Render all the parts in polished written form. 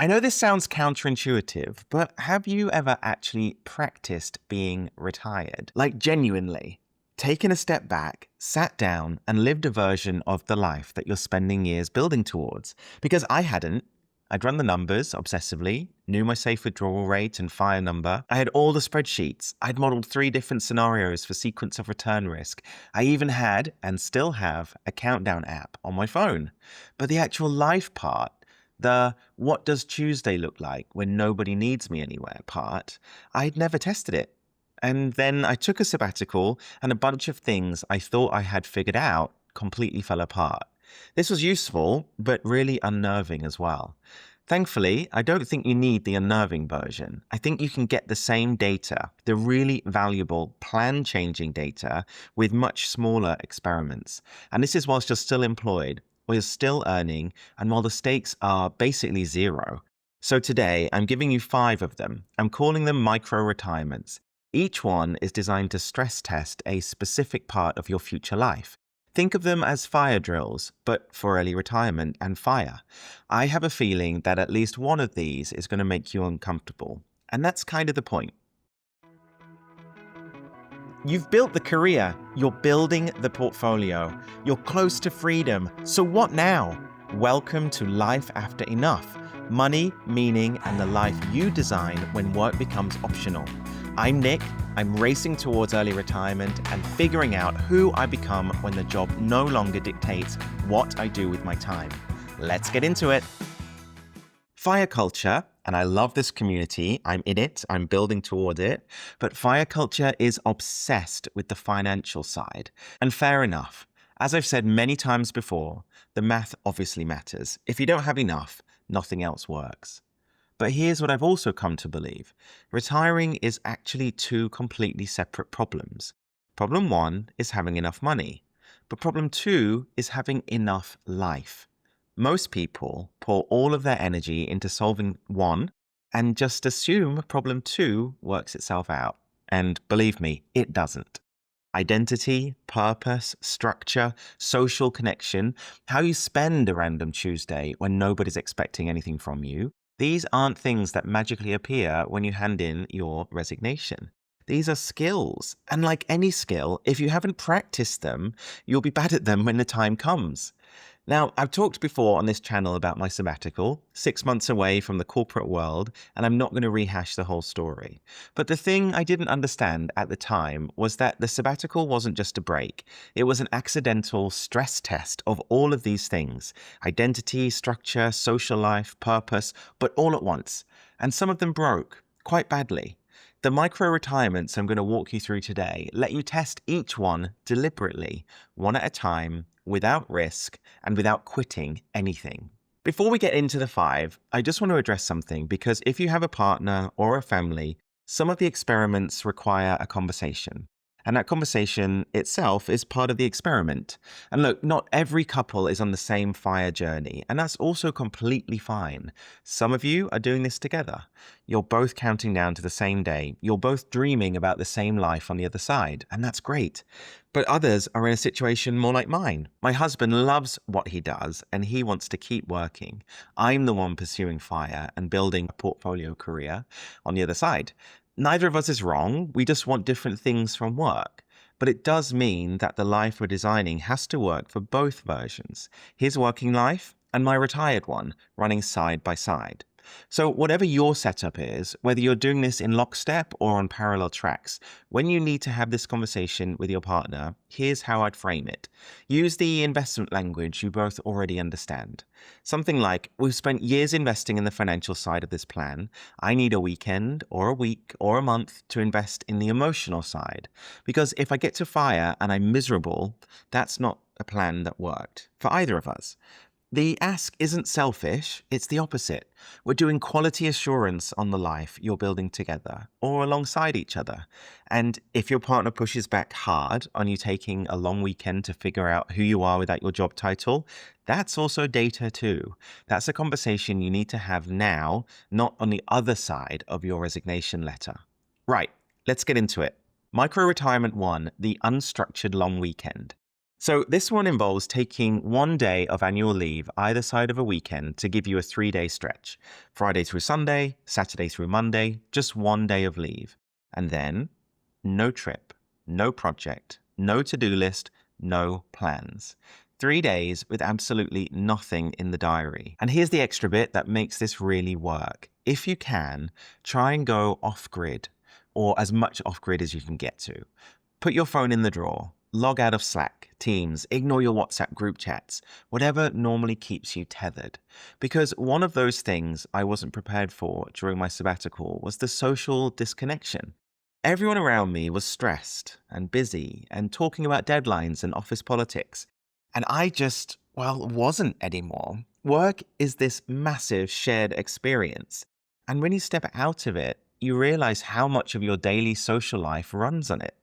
I know this sounds counterintuitive, but have you ever actually practiced being retired? Like genuinely, taken a step back, sat down, and lived a version of the life that you're spending years building towards? Because I hadn't. I'd run the numbers obsessively, knew my safe withdrawal rate and fire number. I had all the spreadsheets. I'd modeled 3 different scenarios for sequence of return risk. I even had, and still have, a countdown app on my phone. But the actual life part, the what does Tuesday look like when nobody needs me anywhere part, I'd never tested it. And then I took a sabbatical, and a bunch of things I thought I had figured out completely fell apart. This was useful, but really unnerving as well. Thankfully, I don't think you need the unnerving version. I think you can get the same data, the really valuable plan-changing data, with much smaller experiments. And this is whilst you're still employed, or you're still earning, and while the stakes are basically zero. So today, I'm giving you 5 of them. I'm calling them micro-retirements. Each one is designed to stress test a specific part of your future life. Think of them as fire drills, but for early retirement and fire. I have a feeling that at least one of these is going to make you uncomfortable. And that's kind of the point. You've built the career, you're building the portfolio, you're close to freedom. So what now? Welcome to Life After Enough. Money, meaning, and the life you design when work becomes optional. I'm Nick. I'm racing towards early retirement and figuring out who I become when the job no longer dictates what I do with my time. Let's get into it. Fire culture, and I love this community. I'm in it. I'm building toward it. But fire culture is obsessed with the financial side. And fair enough. As I've said many times before, the math obviously matters. If you don't have enough, nothing else works. But here's what I've also come to believe. Retiring is actually 2 completely separate problems. Problem 1 is having enough money. But problem 2 is having enough life. Most people pour all of their energy into solving 1 and just assume problem 2 works itself out. And believe me, it doesn't. Identity, purpose, structure, social connection, how you spend a random Tuesday when nobody's expecting anything from you. These aren't things that magically appear when you hand in your resignation. These are skills. And like any skill, if you haven't practiced them, you'll be bad at them when the time comes. Now, I've talked before on this channel about my sabbatical, 6 months away from the corporate world, and I'm not going to rehash the whole story. But the thing I didn't understand at the time was that the sabbatical wasn't just a break. It was an accidental stress test of all of these things: identity, structure, social life, purpose, but all at once. And some of them broke quite badly. The micro-retirements I'm going to walk you through today let you test each one deliberately, one at a time, without risk, and without quitting anything. Before we get into the 5, I just want to address something, because if you have a partner or a family, some of the experiments require a conversation. And that conversation itself is part of the experiment. And look, not every couple is on the same fire journey, and that's also completely fine. Some of you are doing this together. You're both counting down to the same day. You're both dreaming about the same life on the other side, and that's great. But others are in a situation more like mine. My husband loves what he does, and he wants to keep working. I'm the one pursuing fire and building a portfolio career on the other side. Neither of us is wrong. We just want different things from work. But it does mean that the life we're designing has to work for both versions. His working life and my retired one, running side by side. So whatever your setup is, whether you're doing this in lockstep or on parallel tracks, when you need to have this conversation with your partner, here's how I'd frame it. Use the investment language you both already understand. Something like, we've spent years investing in the financial side of this plan. I need a weekend or a week or a month to invest in the emotional side. Because if I get to fire and I'm miserable, that's not a plan that worked for either of us. The ask isn't selfish, it's the opposite. We're doing quality assurance on the life you're building together or alongside each other. And if your partner pushes back hard on you taking a long weekend to figure out who you are without your job title, that's also data too. That's a conversation you need to have now, not on the other side of your resignation letter. Right, let's get into it. Micro-retirement 1, the unstructured long weekend. So this one involves taking one day of annual leave either side of a weekend to give you a 3-day stretch. Friday through Sunday, Saturday through Monday, just one day of leave. And then no trip, no project, no to-do list, no plans. 3 days with absolutely nothing in the diary. And here's the extra bit that makes this really work. If you can, try and go off-grid, or as much off-grid as you can get to. Put your phone in the drawer. Log out of Slack, Teams, ignore your WhatsApp group chats, whatever normally keeps you tethered. Because one of those things I wasn't prepared for during my sabbatical was the social disconnection. Everyone around me was stressed and busy and talking about deadlines and office politics. And I just, wasn't anymore. Work is this massive shared experience. And when you step out of it, you realize how much of your daily social life runs on it.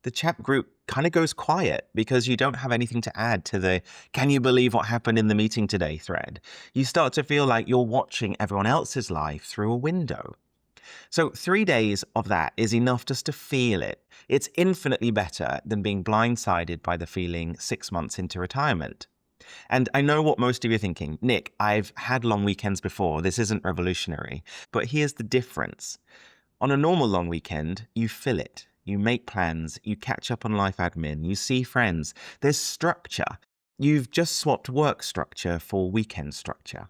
The chat group kind of goes quiet because you don't have anything to add to the "can you believe what happened in the meeting today" thread. You start to feel like you're watching everyone else's life through a window. So 3 days of that is enough just to feel it. It's infinitely better than being blindsided by the feeling 6 months into retirement. And I know what most of you are thinking. Nick, I've had long weekends before. This isn't revolutionary. But here's the difference. On a normal long weekend, you fill it. You make plans, you catch up on life admin, you see friends. There's structure. You've just swapped work structure for weekend structure.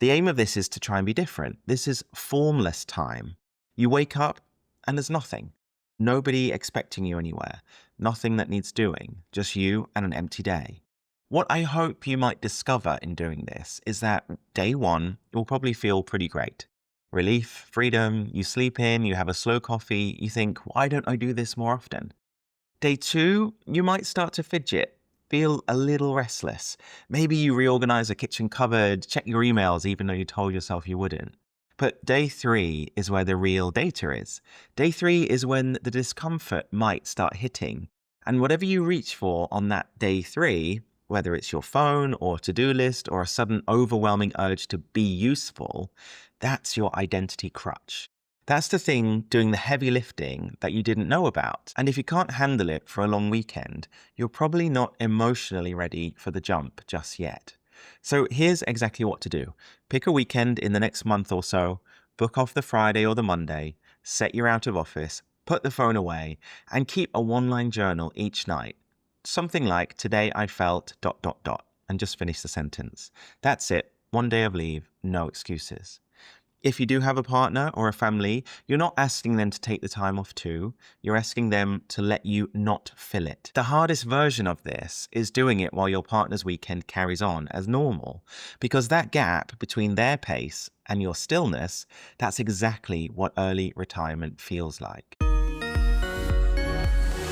The aim of this is to try and be different. This is formless time. You wake up and there's nothing. Nobody expecting you anywhere. Nothing that needs doing. Just you and an empty day. What I hope you might discover in doing this is that day one will probably feel pretty great. Relief, freedom, you sleep in, you have a slow coffee, you think, why don't I do this more often? Day two, you might start to fidget, feel a little restless. Maybe you reorganize a kitchen cupboard, check your emails even though you told yourself you wouldn't. But day three is where the real data is. Day three is when the discomfort might start hitting. And whatever you reach for on that day three, whether it's your phone or to-do list or a sudden overwhelming urge to be useful, that's your identity crutch. That's the thing doing the heavy lifting that you didn't know about. And if you can't handle it for a long weekend, you're probably not emotionally ready for the jump just yet. So here's exactly what to do. Pick a weekend in the next month or so, book off the Friday or the Monday, set your out of office, put the phone away, and keep a one-line journal each night. Something like, today I felt ... and just finish the sentence. That's it. One day of leave, no excuses. If you do have a partner or a family, you're not asking them to take the time off too. You're asking them to let you not fill it. The hardest version of this is doing it while your partner's weekend carries on as normal, because that gap between their pace and your stillness, that's exactly what early retirement feels like.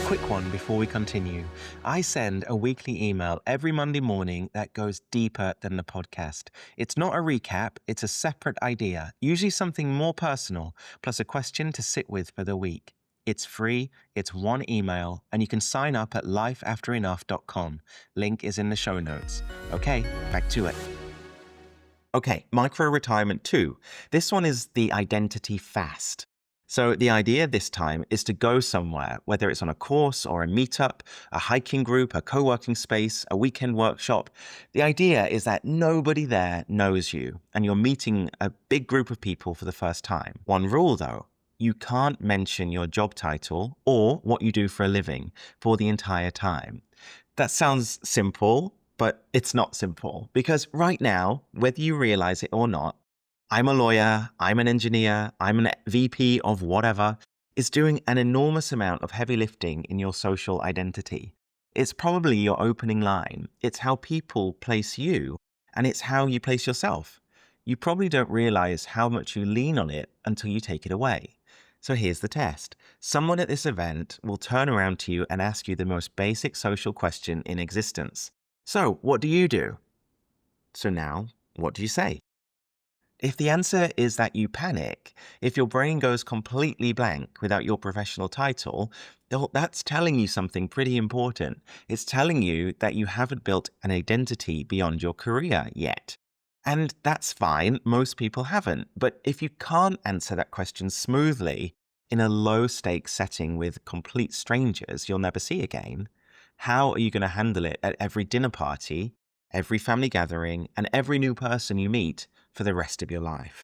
Quick one before we continue. I send a weekly email every Monday morning that goes deeper than the podcast. It's not a recap, it's a separate idea, usually something more personal, plus a question to sit with for the week. It's free, it's one email, and you can sign up at lifeafterenough.com. Link is in the show notes. Okay, back to it. Okay, micro retirement 2. This one is the identity fast. So the idea this time is to go somewhere, whether it's on a course or a meetup, a hiking group, a co-working space, a weekend workshop. The idea is that nobody there knows you and you're meeting a big group of people for the first time. One rule though, you can't mention your job title or what you do for a living for the entire time. That sounds simple, but it's not simple because right now, whether you realize it or not, I'm a lawyer, I'm an engineer, I'm an VP of whatever, is doing an enormous amount of heavy lifting in your social identity. It's probably your opening line. It's how people place you, and it's how you place yourself. You probably don't realize how much you lean on it until you take it away. So here's the test. Someone at this event will turn around to you and ask you the most basic social question in existence. So, what do you do? So now, what do you say? If the answer is that you panic, if your brain goes completely blank without your professional title, well, that's telling you something pretty important. It's telling you that you haven't built an identity beyond your career yet. And that's fine, most people haven't. But if you can't answer that question smoothly in a low-stakes setting with complete strangers you'll never see again, How are you going to handle it at every dinner party, every family gathering, and every new person you meet for the rest of your life?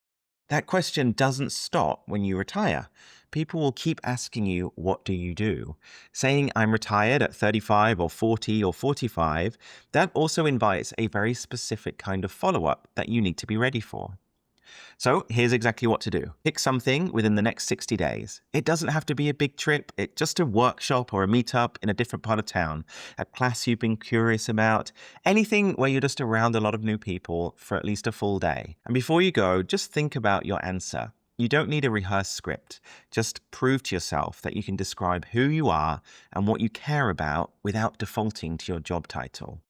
That question doesn't stop when you retire. People will keep asking you, what do you do? Saying, I'm retired at 35 or 40 or 45, that also invites a very specific kind of follow up that you need to be ready for. So here's exactly what to do. Pick something within the next 60 days. It doesn't have to be a big trip. It's just a workshop or a meetup in a different part of town, a class you've been curious about, anything where you're just around a lot of new people for at least a full day. And before you go, just think about your answer. You don't need a rehearsed script. Just prove to yourself that you can describe who you are and what you care about without defaulting to your job title.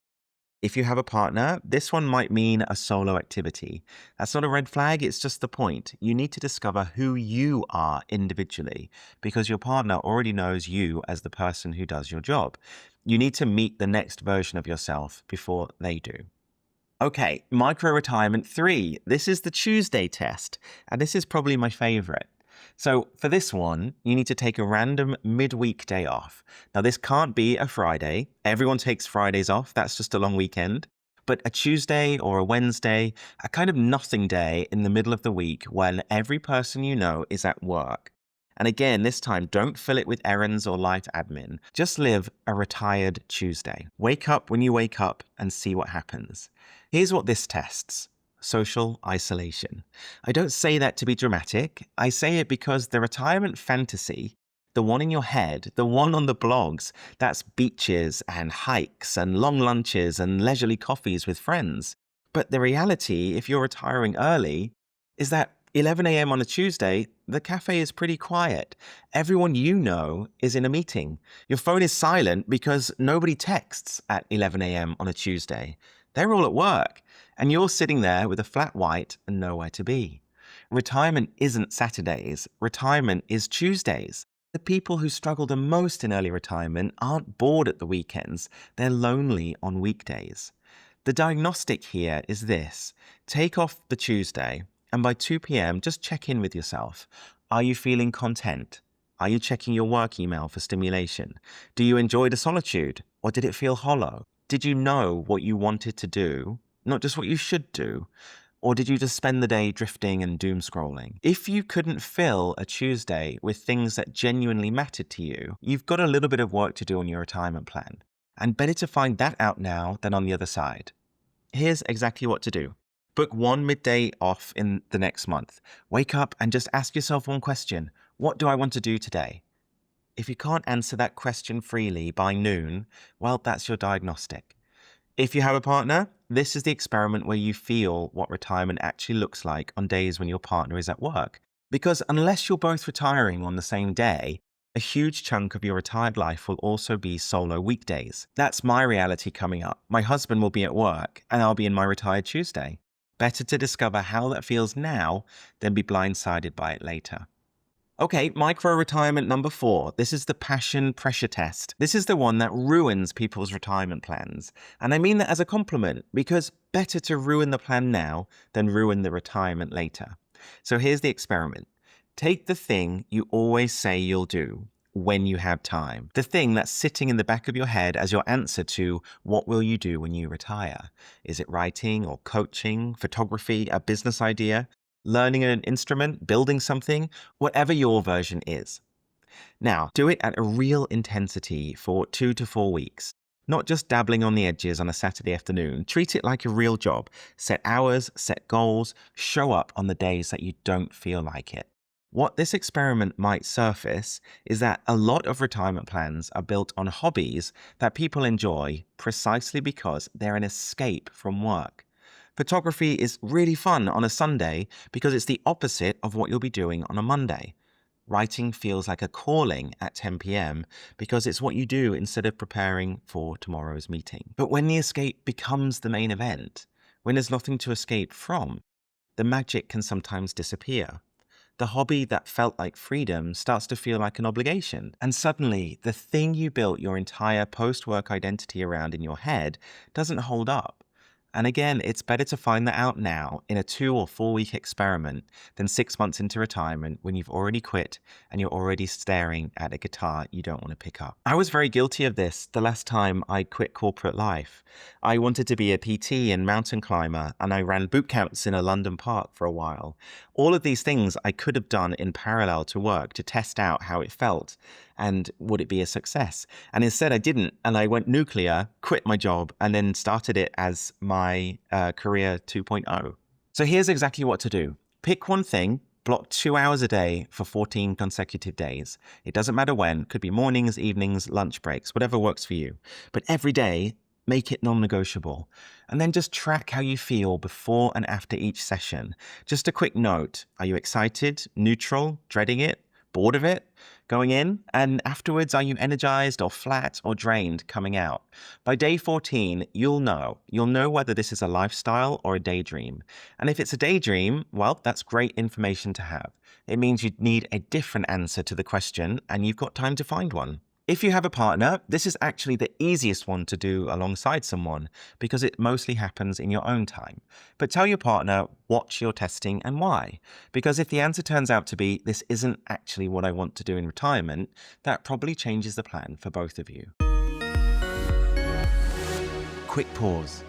If you have a partner, this one might mean a solo activity. That's not a red flag, it's just the point. You need to discover who you are individually because your partner already knows you as the person who does your job. You need to meet the next version of yourself before they do. Okay, micro retirement 3. This is the Tuesday test, and this is probably my favorite. So for this one, you need to take a random midweek day off. Now, this can't be a Friday. Everyone takes Fridays off. That's just a long weekend. But a Tuesday or a Wednesday, a kind of nothing day in the middle of the week when every person you know is at work. And again, this time, don't fill it with errands or life admin. Just live a retired Tuesday. Wake up when you wake up and see what happens. Here's what this tests. Social isolation. I don't say that to be dramatic. I say it because the retirement fantasy, the one in your head, the one on the blogs, that's beaches and hikes and long lunches and leisurely coffees with friends. But the reality, if you're retiring early, is that 11 a.m. on a Tuesday, the cafe is pretty quiet. Everyone you know is in a meeting. Your phone is silent because nobody texts at 11 a.m. on a Tuesday. They're all at work, and you're sitting there with a flat white and nowhere to be. Retirement isn't Saturdays. Retirement is Tuesdays. The people who struggle the most in early retirement aren't bored at the weekends. They're lonely on weekdays. The diagnostic here is this. Take off the Tuesday, and by 2 p.m., just check in with yourself. Are you feeling content? Are you checking your work email for stimulation? Do you enjoy the solitude, or did it feel hollow? Did you know what you wanted to do, not just what you should do? Or did you just spend the day drifting and doom scrolling? If you couldn't fill a Tuesday with things that genuinely mattered to you, you've got a little bit of work to do on your retirement plan. And better to find that out now than on the other side. Here's exactly what to do. Book one midday off in the next month. Wake up and just ask yourself one question. What do I want to do today? If you can't answer that question freely by noon, well, that's your diagnostic. If you have a partner, this is the experiment where you feel what retirement actually looks like on days when your partner is at work. Because unless you're both retiring on the same day, a huge chunk of your retired life will also be solo weekdays. That's my reality coming up. My husband will be at work, and I'll be in my retired Tuesday. Better to discover how that feels now than be blindsided by it later. Okay, micro retirement number 4. This is the passion pressure test. This is the one that ruins people's retirement plans. And I mean that as a compliment because better to ruin the plan now than ruin the retirement later. So here's the experiment. Take the thing you always say you'll do when you have time. The thing that's sitting in the back of your head as your answer to what will you do when you retire? Is it writing or coaching, photography, a business idea? Learning an instrument, building something, whatever your version is. Now, do it at a real intensity for 2 to 4 weeks. Not just dabbling on the edges on a Saturday afternoon. Treat it like a real job. Set hours, set goals, show up on the days that you don't feel like it. What this experiment might surface is that a lot of retirement plans are built on hobbies that people enjoy precisely because they're an escape from work. Photography is really fun on a Sunday because it's the opposite of what you'll be doing on a Monday. Writing feels like a calling at 10 p.m. because it's what you do instead of preparing for tomorrow's meeting. But when the escape becomes the main event, when there's nothing to escape from, the magic can sometimes disappear. The hobby that felt like freedom starts to feel like an obligation. And suddenly, the thing you built your entire post-work identity around in your head doesn't hold up. And again, it's better to find that out now in a 2 or 4 week experiment than 6 months into retirement when you've already quit and you're already staring at a guitar you don't want to pick up. I was very guilty of this the last time I quit corporate life. I wanted to be a PT and mountain climber, and I ran boot camps in a London park for a while. All of these things I could have done in parallel to work to test out how it felt and would it be a success. And instead I didn't, and I went nuclear, quit my job, and then started it as my career 2.0. So here's exactly what to do. Pick one thing, block 2 hours a day for 14 consecutive days. It doesn't matter when, could be mornings, evenings, lunch breaks, whatever works for you. But every day, make it non-negotiable. And then just track how you feel before and after each session. Just a quick note. Are you excited, neutral, dreading it, bored of it going in? And afterwards, are you energized or flat or drained coming out? By day 14, you'll know. You'll know whether this is a lifestyle or a daydream. And if it's a daydream, well, that's great information to have. It means you need a different answer to the question, and you've got time to find one. If you have a partner, this is actually the easiest one to do alongside someone because it mostly happens in your own time. But tell your partner what you're testing and why. Because if the answer turns out to be, this isn't actually what I want to do in retirement, that probably changes the plan for both of you. Quick pause.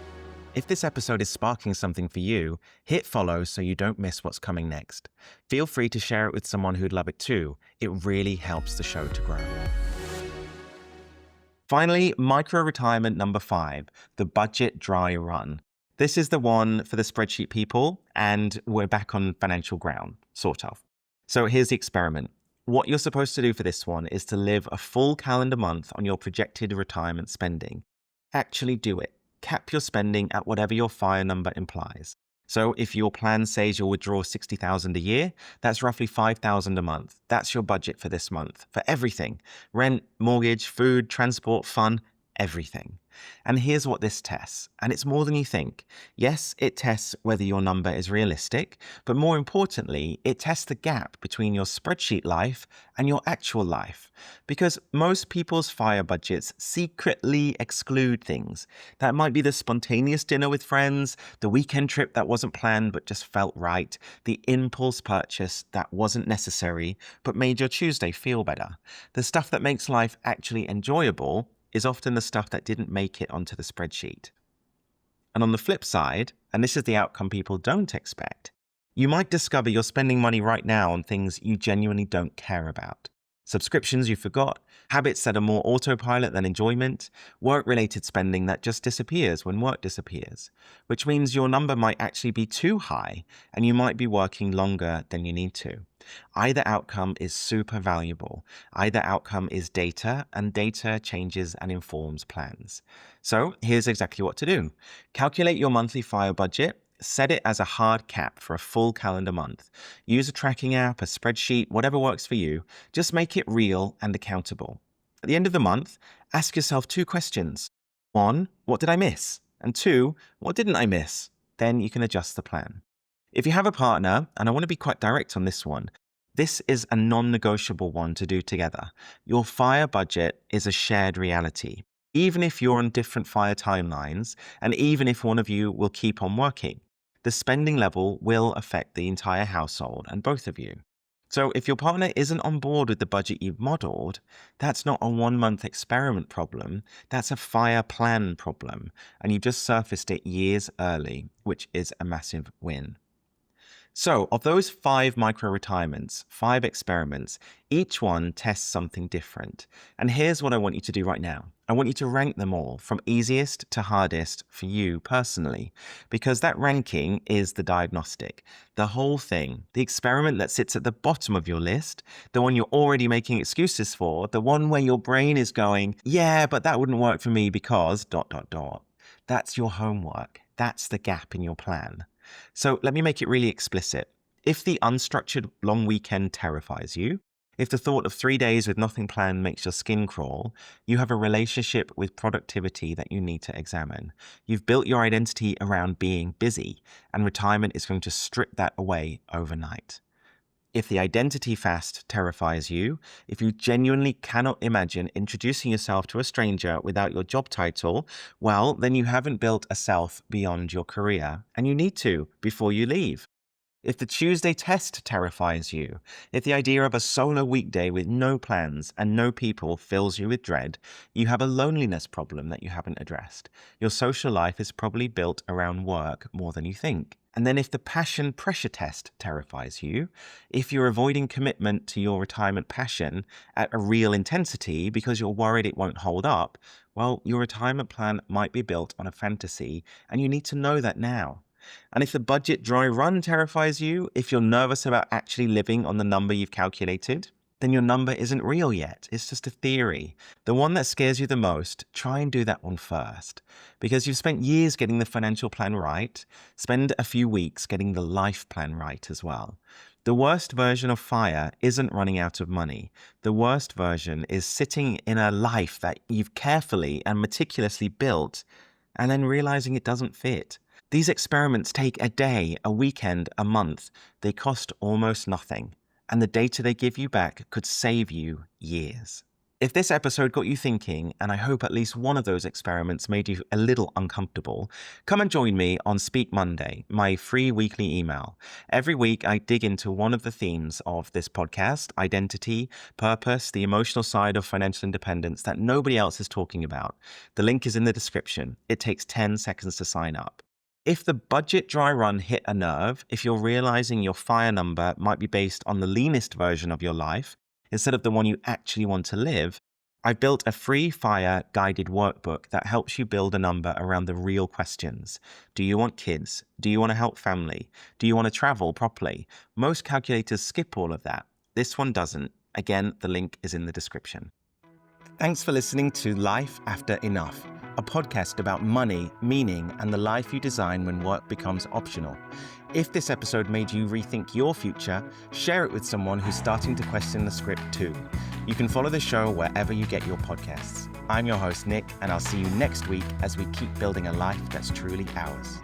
If this episode is sparking something for you, hit follow so you don't miss what's coming next. Feel free to share it with someone who'd love it too. It really helps the show to grow. Finally, micro-retirement number 5, the budget dry run. This is the one for the spreadsheet people, and we're back on financial ground, sort of. So here's the experiment. What you're supposed to do for this one is to live a full calendar month on your projected retirement spending. Actually do it. Cap your spending at whatever your FIRE number implies. So if your plan says you'll withdraw $60,000 a year, that's roughly $5,000 a month. That's your budget for this month, for everything. Rent, mortgage, food, transport, fun, everything. And here's what this tests, and it's more than you think. Yes, it tests whether your number is realistic, but more importantly, it tests the gap between your spreadsheet life and your actual life. Because most people's FIRE budgets secretly exclude things. That might be the spontaneous dinner with friends, the weekend trip that wasn't planned but just felt right, the impulse purchase that wasn't necessary but made your Tuesday feel better. The stuff that makes life actually enjoyable is often the stuff that didn't make it onto the spreadsheet. And on the flip side, and this is the outcome people don't expect, you might discover you're spending money right now on things you genuinely don't care about. Subscriptions you forgot, habits that are more autopilot than enjoyment, work-related spending that just disappears when work disappears, which means your number might actually be too high and you might be working longer than you need to. Either outcome is super valuable. Either outcome is data, and data changes and informs plans. So here's exactly what to do. Calculate your monthly FIRE budget. Set it as a hard cap for a full calendar month. Use a tracking app, a spreadsheet, whatever works for you. Just make it real and accountable. At the end of the month, ask yourself 2 questions. 1, what did I miss? And 2, what didn't I miss? Then you can adjust the plan. If you have a partner, and I want to be quite direct on this one, this is a non-negotiable one to do together. Your FIRE budget is a shared reality. Even if you're on different FIRE timelines, and even if one of you will keep on working, the spending level will affect the entire household and both of you. So if your partner isn't on board with the budget you've modeled, that's not a 1-month experiment problem, that's a FIRE plan problem, and you've just surfaced it years early, which is a massive win. So of those 5 micro-retirements, 5 experiments, each one tests something different. And here's what I want you to do right now. I want you to rank them all from easiest to hardest for you personally, because that ranking is the diagnostic, the whole thing, the experiment that sits at the bottom of your list, the one you're already making excuses for, the one where your brain is going, yeah, but that wouldn't work for me because ... That's your homework. That's the gap in your plan. So let me make it really explicit. If the unstructured long weekend terrifies you, if the thought of 3 days with nothing planned makes your skin crawl, you have a relationship with productivity that you need to examine. You've built your identity around being busy, and retirement is going to strip that away overnight. If the identity fast terrifies you, if you genuinely cannot imagine introducing yourself to a stranger without your job title, well, then you haven't built a self beyond your career, and you need to before you leave. If the Tuesday test terrifies you, if the idea of a solo weekday with no plans and no people fills you with dread, you have a loneliness problem that you haven't addressed. Your social life is probably built around work more than you think. And then if the passion pressure test terrifies you, if you're avoiding commitment to your retirement passion at a real intensity because you're worried it won't hold up, well, your retirement plan might be built on a fantasy, and you need to know that now. And if the budget dry run terrifies you, if you're nervous about actually living on the number you've calculated, then your number isn't real yet. It's just a theory. The one that scares you the most, try and do that one first. Because you've spent years getting the financial plan right, spend a few weeks getting the life plan right as well. The worst version of FIRE isn't running out of money. The worst version is sitting in a life that you've carefully and meticulously built and then realizing it doesn't fit. These experiments take a day, a weekend, a month. They cost almost nothing, and the data they give you back could save you years. If this episode got you thinking, and I hope at least one of those experiments made you a little uncomfortable, come and join me on Speak Monday, my free weekly email. Every week, I dig into one of the themes of this podcast: identity, purpose, the emotional side of financial independence that nobody else is talking about. The link is in the description. It takes 10 seconds to sign up. If the budget dry run hit a nerve, if you're realizing your FIRE number might be based on the leanest version of your life instead of the one you actually want to live, I've built a free FIRE guided workbook that helps you build a number around the real questions. Do you want kids? Do you want to help family? Do you want to travel properly? Most calculators skip all of that. This one doesn't. Again, the link is in the description. Thanks for listening to Life After Enough, a podcast about money, meaning, and the life you design when work becomes optional. If this episode made you rethink your future, share it with someone who's starting to question the script too. You can follow the show wherever you get your podcasts. I'm your host, Nick, and I'll see you next week as we keep building a life that's truly ours.